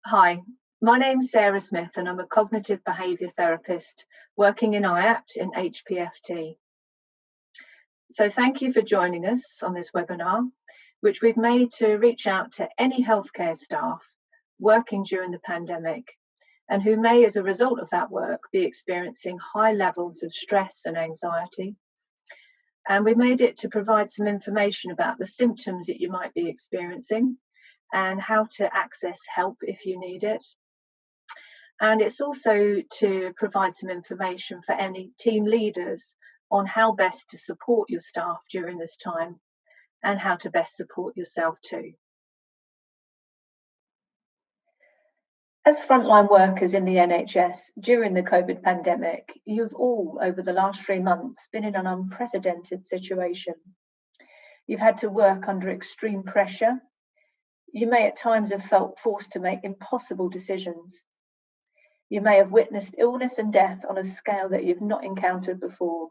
Hi, my name's Sarah Smith and I'm a cognitive behaviour therapist working in IAPT in HPFT. So thank you for joining us on this webinar, which we've made to reach out to any healthcare staff working during the pandemic and who may, as a result of that work, be experiencing high levels of stress and anxiety. And we made it to provide some information about the symptoms that you might be experiencing and how to access help if you need it. And it's also to provide some information for any team leaders on how best to support your staff during this time and how to best support yourself too. As frontline workers in the NHS during the COVID pandemic, you've all, over the last 3 months, been in an unprecedented situation. You've had to work under extreme pressure. You may at times have felt forced to make impossible decisions. You may have witnessed illness and death on a scale that you've not encountered before.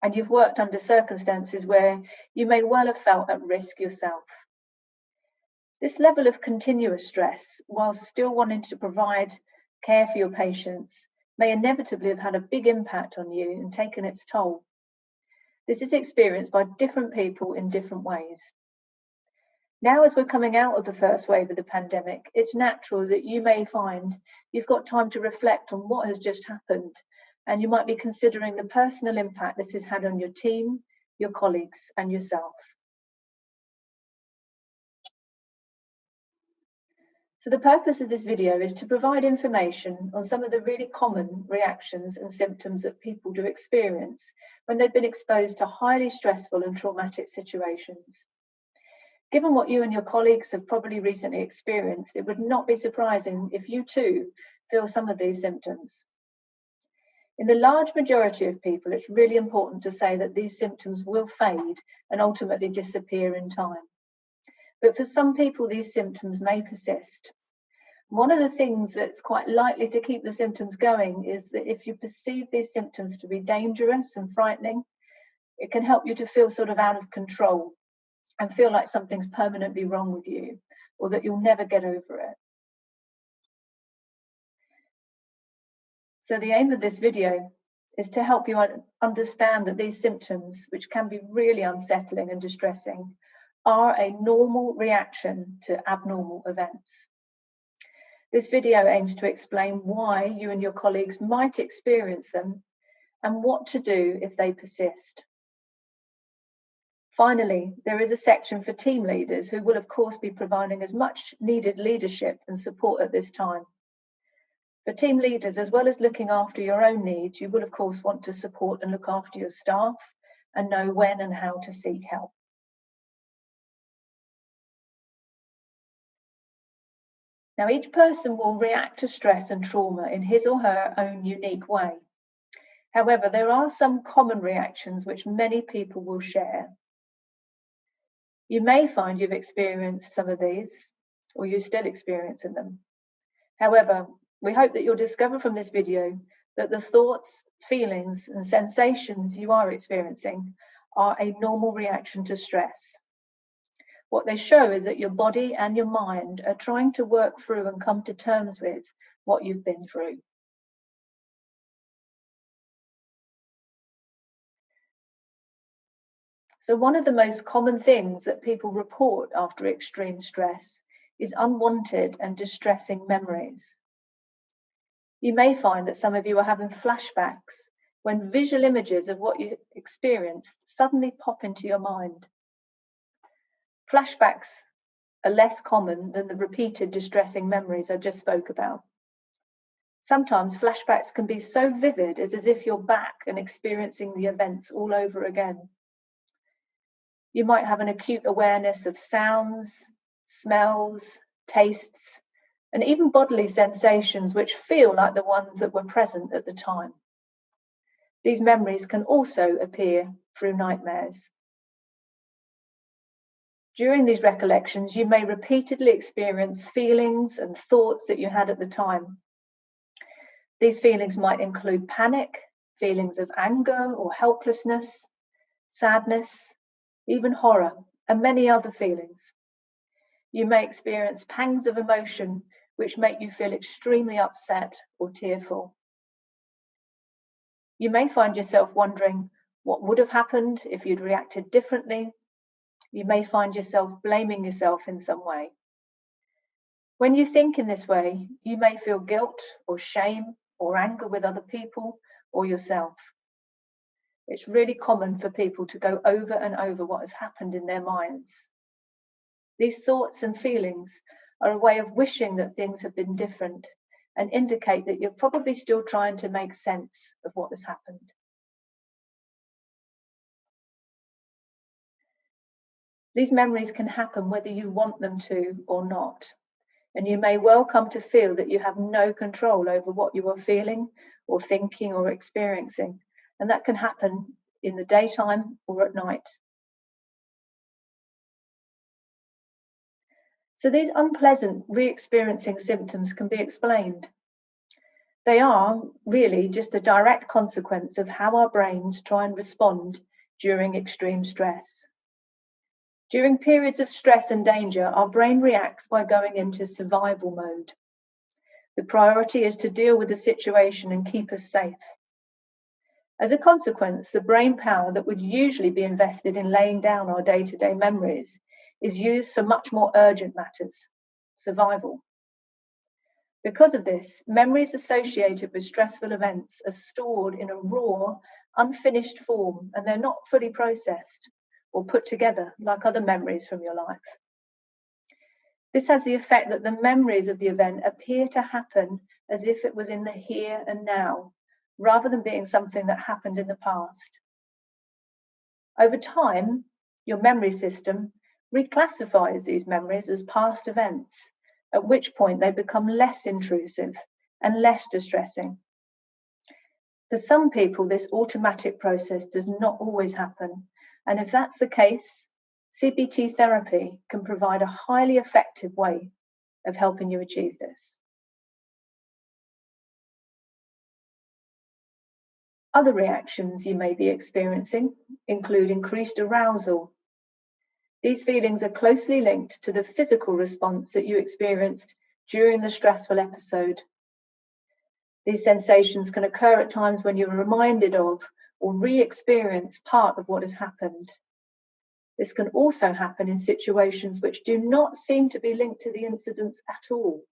And you've worked under circumstances where you may well have felt at risk yourself. This level of continuous stress, while still wanting to provide care for your patients, may inevitably have had a big impact on you and taken its toll. This is experienced by different people in different ways. Now, as we're coming out of the first wave of the pandemic, it's natural that you may find you've got time to reflect on what has just happened, and you might be considering the personal impact this has had on your team, your colleagues, and yourself. So the purpose of this video is to provide information on some of the really common reactions and symptoms that people do experience when they've been exposed to highly stressful and traumatic situations. Given what you and your colleagues have probably recently experienced, it would not be surprising if you too feel some of these symptoms. In the large majority of people, it's really important to say that these symptoms will fade and ultimately disappear in time. But for some people, these symptoms may persist. One of the things that's quite likely to keep the symptoms going is that if you perceive these symptoms to be dangerous and frightening, it can help you to feel sort of out of control and feel like something's permanently wrong with you or that you'll never get over it. So the aim of this video is to help you understand that these symptoms, which can be really unsettling and distressing, are a normal reaction to abnormal events. This video aims to explain why you and your colleagues might experience them and what to do if they persist. Finally, there is a section for team leaders who will of course be providing as much needed leadership and support at this time. For team leaders, as well as looking after your own needs, you will of course want to support and look after your staff and know when and how to seek help. Now, each person will react to stress and trauma in his or her own unique way. However, there are some common reactions which many people will share. You may find you've experienced some of these, or you're still experiencing them. However, we hope that you'll discover from this video that the thoughts, feelings, and sensations you are experiencing are a normal reaction to stress. What they show is that your body and your mind are trying to work through and come to terms with what you've been through. So one of the most common things that people report after extreme stress is unwanted and distressing memories. You may find that some of you are having flashbacks when visual images of what you experienced suddenly pop into your mind. Flashbacks are less common than the repeated distressing memories I just spoke about. Sometimes flashbacks can be so vivid as if you're back and experiencing the events all over again. You might have an acute awareness of sounds, smells, tastes, and even bodily sensations which feel like the ones that were present at the time. These memories can also appear through nightmares. During these recollections, you may repeatedly experience feelings and thoughts that you had at the time. These feelings might include panic, feelings of anger or helplessness, sadness, even horror, and many other feelings. You may experience pangs of emotion which make you feel extremely upset or tearful. You may find yourself wondering what would have happened if you'd reacted differently. You may find yourself blaming yourself in some way. When you think in this way, you may feel guilt or shame or anger with other people or yourself. It's really common for people to go over and over what has happened in their minds. These thoughts and feelings are a way of wishing that things have been different and indicate that you're probably still trying to make sense of what has happened. These memories can happen whether you want them to or not, and you may well come to feel that you have no control over what you are feeling or thinking or experiencing, and that can happen in the daytime or at night. So these unpleasant re-experiencing symptoms can be explained. They are really just a direct consequence of how our brains try and respond during extreme stress. During periods of stress and danger, our brain reacts by going into survival mode. The priority is to deal with the situation and keep us safe. As a consequence, the brain power that would usually be invested in laying down our day-to-day memories is used for much more urgent matters, survival. Because of this, memories associated with stressful events are stored in a raw, unfinished form, and they're not fully processed or put together like other memories from your life. This has the effect that the memories of the event appear to happen as if it was in the here and now, rather than being something that happened in the past. Over time, your memory system reclassifies these memories as past events, at which point they become less intrusive and less distressing. For some people, this automatic process does not always happen, and if that's the case, CBT therapy can provide a highly effective way of helping you achieve this. Other reactions you may be experiencing include increased arousal. These feelings are closely linked to the physical response that you experienced during the stressful episode. These sensations can occur at times when you're reminded of or re-experience part of what has happened. This can also happen in situations which do not seem to be linked to the incidents at all.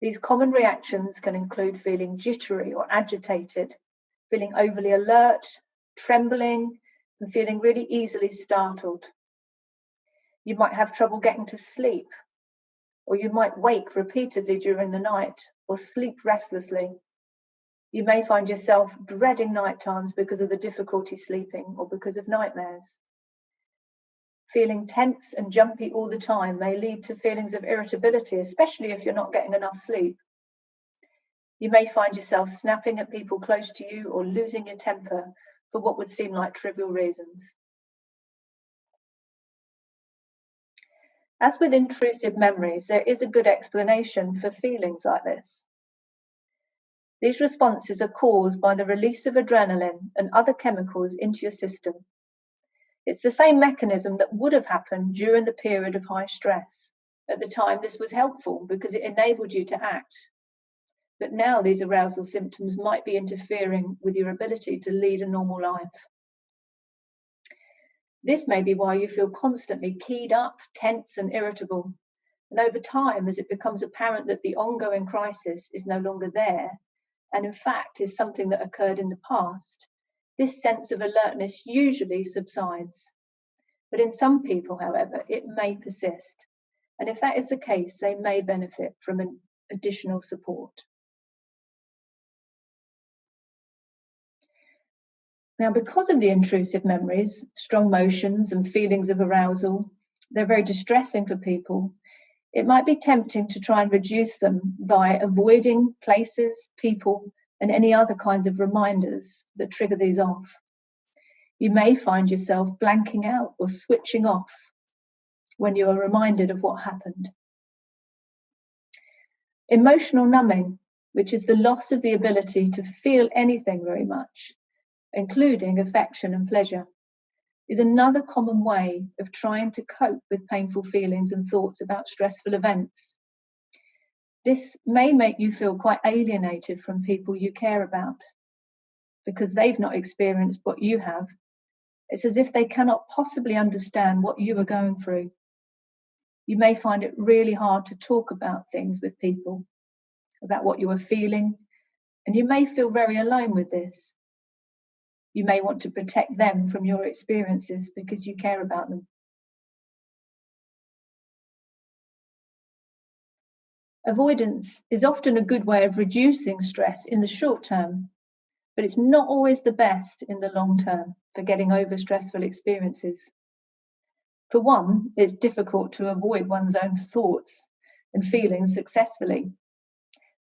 These common reactions can include feeling jittery or agitated, feeling overly alert, trembling, and feeling really easily startled. You might have trouble getting to sleep, or you might wake repeatedly during the night or sleep restlessly. You may find yourself dreading night times because of the difficulty sleeping or because of nightmares. Feeling tense and jumpy all the time may lead to feelings of irritability, especially if you're not getting enough sleep. You may find yourself snapping at people close to you or losing your temper for what would seem like trivial reasons. As with intrusive memories, there is a good explanation for feelings like this. These responses are caused by the release of adrenaline and other chemicals into your system. It's the same mechanism that would have happened during the period of high stress. At the time, this was helpful because it enabled you to act. But now these arousal symptoms might be interfering with your ability to lead a normal life. This may be why you feel constantly keyed up, tense, and irritable. And over time, as it becomes apparent that the ongoing crisis is no longer there, and in fact is something that occurred in the past, this sense of alertness usually subsides. But in some people, however, it may persist. And if that is the case, they may benefit from an additional support. Now, because of the intrusive memories, strong emotions and feelings of arousal, they're very distressing for people. It might be tempting to try and reduce them by avoiding places, people, and any other kinds of reminders that trigger these off. You may find yourself blanking out or switching off when you are reminded of what happened. Emotional numbing, which is the loss of the ability to feel anything very much, including affection and pleasure. is another common way of trying to cope with painful feelings and thoughts about stressful events. This may make you feel quite alienated from people you care about because they've not experienced what you have. It's as if they cannot possibly understand what you are going through. You may find it really hard to talk about things with people, about what you are feeling, and you may feel very alone with this. You may want to protect them from your experiences because you care about them. Avoidance is often a good way of reducing stress in the short term, but it's not always the best in the long term for getting over stressful experiences. For one, it's difficult to avoid one's own thoughts and feelings successfully.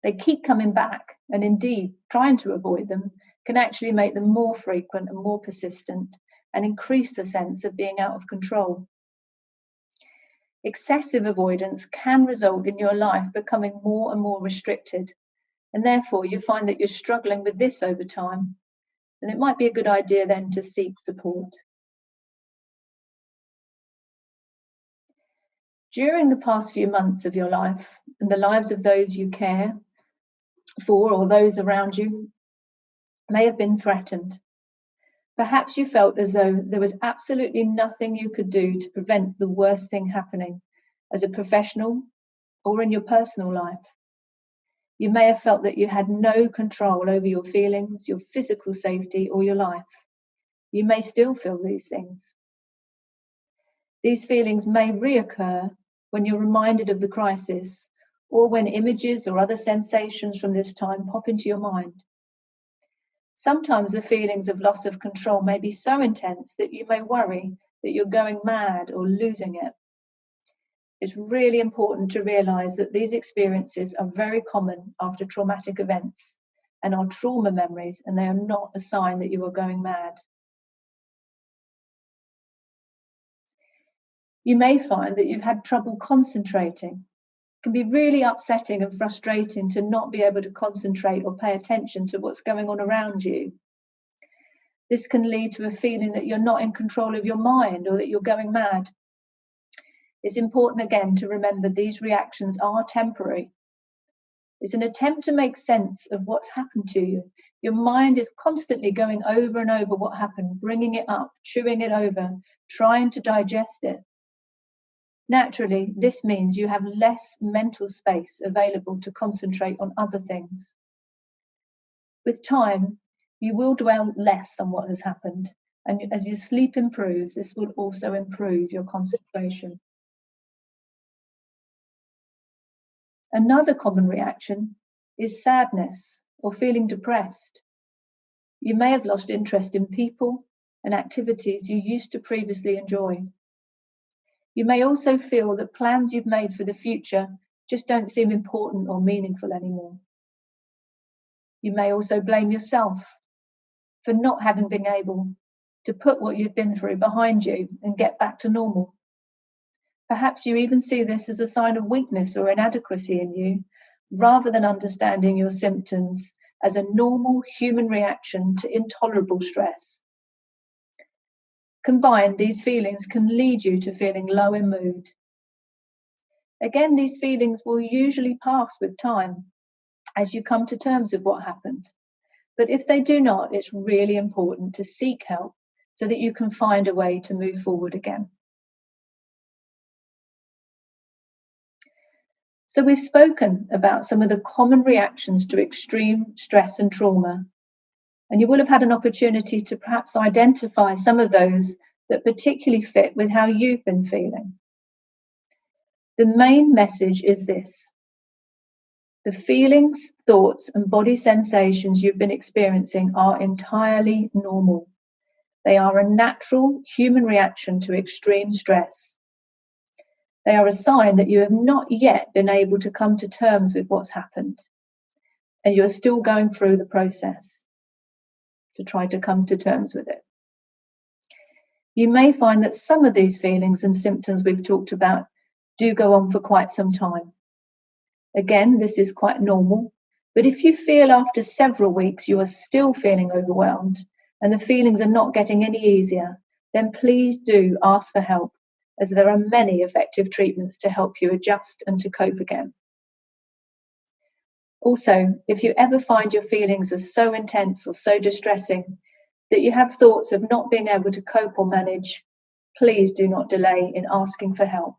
They keep coming back, and indeed, trying to avoid them can actually make them more frequent and more persistent and increase the sense of being out of control. Excessive avoidance can result in your life becoming more and more restricted, and therefore you find that you're struggling with this over time, and it might be a good idea then to seek support. During the past few months of your life and the lives of those you care for or those around you may have been threatened. Perhaps you felt as though there was absolutely nothing you could do to prevent the worst thing happening as a professional or in your personal life. You may have felt that you had no control over your feelings, your physical safety, or your life. You may still feel these things. These feelings may reoccur when you're reminded of the crisis or when images or other sensations from this time pop into your mind. Sometimes the feelings of loss of control may be so intense that you may worry that you're going mad or losing it. It's really important to realise that these experiences are very common after traumatic events and are trauma memories, and they are not a sign that you are going mad. You may find that you've had trouble concentrating. It can be really upsetting and frustrating to not be able to concentrate or pay attention to what's going on around you. This can lead to a feeling that you're not in control of your mind or that you're going mad. It's important again to remember these reactions are temporary. It's an attempt to make sense of what's happened to you. Your mind is constantly going over and over what happened, bringing it up, chewing it over, trying to digest it. Naturally, this means you have less mental space available to concentrate on other things. With time, you will dwell less on what has happened, and as your sleep improves, this will also improve your concentration. Another common reaction is sadness or feeling depressed. You may have lost interest in people and activities you used to previously enjoy. You may also feel that plans you've made for the future just don't seem important or meaningful anymore. You may also blame yourself for not having been able to put what you've been through behind you and get back to normal. Perhaps you even see this as a sign of weakness or inadequacy in you, rather than understanding your symptoms as a normal human reaction to intolerable stress. Combined, these feelings can lead you to feeling low in mood. Again, these feelings will usually pass with time as you come to terms with what happened. But if they do not, it's really important to seek help so that you can find a way to move forward again. So we've spoken about some of the common reactions to extreme stress and trauma, and you will have had an opportunity to perhaps identify some of those that particularly fit with how you've been feeling. The main message is this: the feelings, thoughts, and body sensations you've been experiencing are entirely normal. They are a natural human reaction to extreme stress. They are a sign that you have not yet been able to come to terms with what's happened, and you're still going through the process to try to come to terms with it. You may find that some of these feelings and symptoms we've talked about do go on for quite some time. Again, this is quite normal, but if you feel after several weeks you are still feeling overwhelmed and the feelings are not getting any easier, then please do ask for help, as there are many effective treatments to help you adjust and to cope again. Also, if you ever find your feelings are so intense or so distressing that you have thoughts of not being able to cope or manage, please do not delay in asking for help.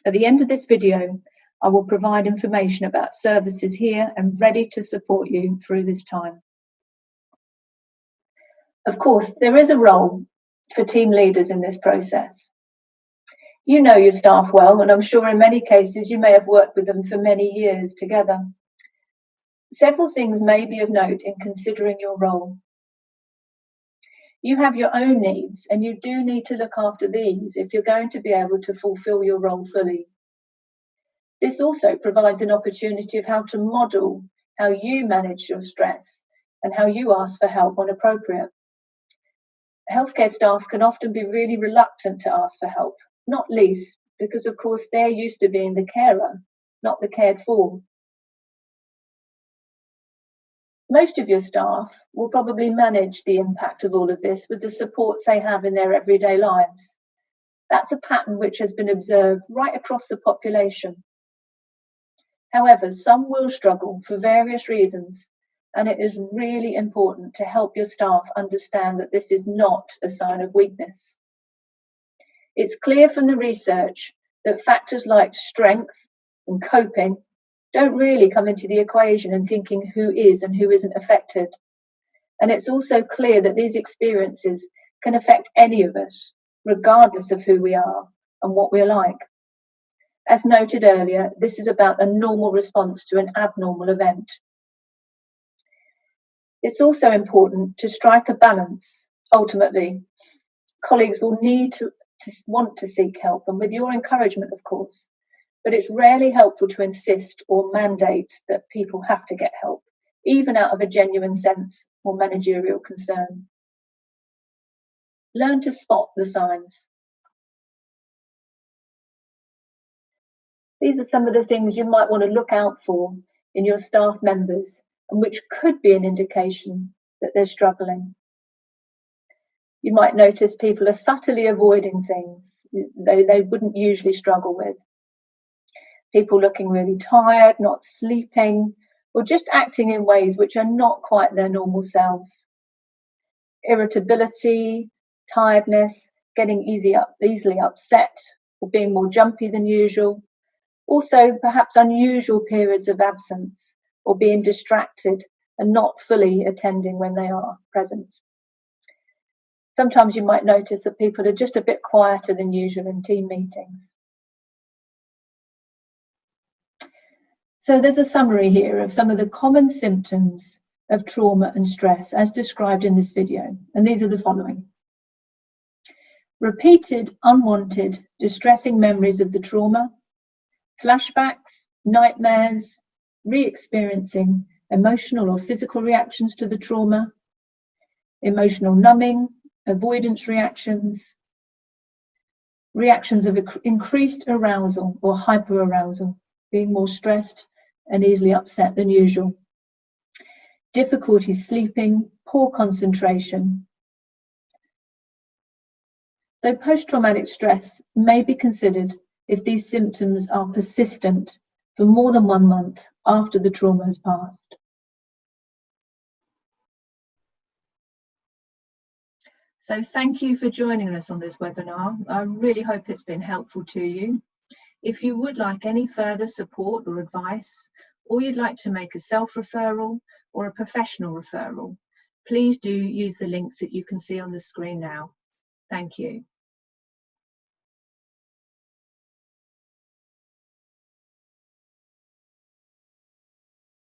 At the end of this video, I will provide information about services here and ready to support you through this time. Of course, there is a role for team leaders in this process. You know your staff well, and I'm sure in many cases you may have worked with them for many years together. Several things may be of note in considering your role. You have your own needs, and you do need to look after these if you're going to be able to fulfill your role fully. This also provides an opportunity of how to model how you manage your stress and how you ask for help when appropriate. Healthcare staff can often be really reluctant to ask for help, not least because, of course, they're used to being the carer, not the cared for. Most of your staff will probably manage the impact of all of this with the supports they have in their everyday lives. That's a pattern which has been observed right across the population. However, some will struggle for various reasons, and it is really important to help your staff understand that this is not a sign of weakness. It's clear from the research that factors like strength and coping don't really come into the equation in thinking who is and who isn't affected. And it's also clear that these experiences can affect any of us, regardless of who we are and what we're like. As noted earlier, this is about a normal response to an abnormal event. It's also important to strike a balance. Ultimately, colleagues will need to want to seek help, and with your encouragement, of course. But it's rarely helpful to insist or mandate that people have to get help, even out of a genuine sense or managerial concern. Learn to spot the signs. These are some of the things you might want to look out for in your staff members, and which could be an indication that they're struggling. You might notice people are subtly avoiding things they wouldn't usually struggle with. People looking really tired, not sleeping, or just acting in ways which are not quite their normal selves. Irritability, tiredness, getting easily upset, or being more jumpy than usual. Also, perhaps unusual periods of absence, or being distracted and not fully attending when they are present. Sometimes you might notice that people are just a bit quieter than usual in team meetings. So there's a summary here of some of the common symptoms of trauma and stress as described in this video, and these are the following. Repeated, unwanted, distressing memories of the trauma, flashbacks, nightmares, re-experiencing emotional or physical reactions to the trauma, emotional numbing, avoidance reactions, reactions of increased arousal or hyperarousal, being more stressed and easily upset than usual, difficulty sleeping, poor concentration. So post-traumatic stress may be considered if these symptoms are persistent for more than 1 month after the trauma has passed. So thank you for joining us on this webinar. I really hope it's been helpful to you. If you would like any further support or advice, or you'd like to make a self-referral or a professional referral, please do use the links that you can see on the screen now. Thank you.